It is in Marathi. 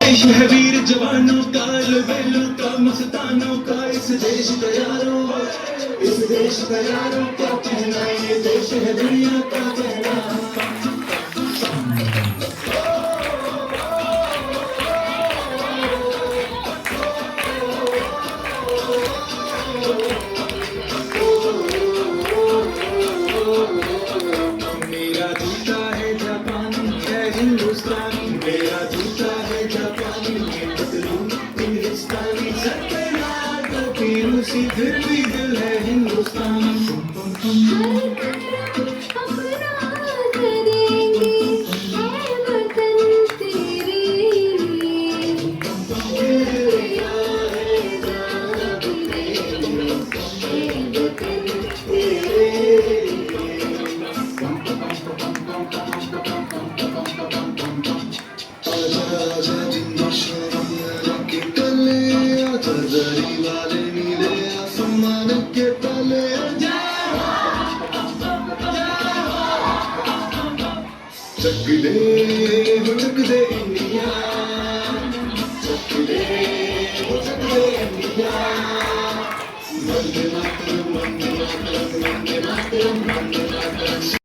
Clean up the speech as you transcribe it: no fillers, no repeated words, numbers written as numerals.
देश है वीर जवानों का, बेलों का, मस्तानों का, इस देश तैयारों का कहना, ये देश है दुनिया का कहना। मेरा जूता है जापानी, है हिंदुस्तानी, मेरा जूता है जापानी, ये पतलून हिंदुस्तानी, सर पे लाल टोपी रूसी, फिर भी दिल है हिंदुस्तानी। दरी वाले नीले आसमान के तले चक दे इंडिया, चक दे इंडिया। वंदे मातरम, वंदे मातरम, वंदे मातरम, वंदे मातरम।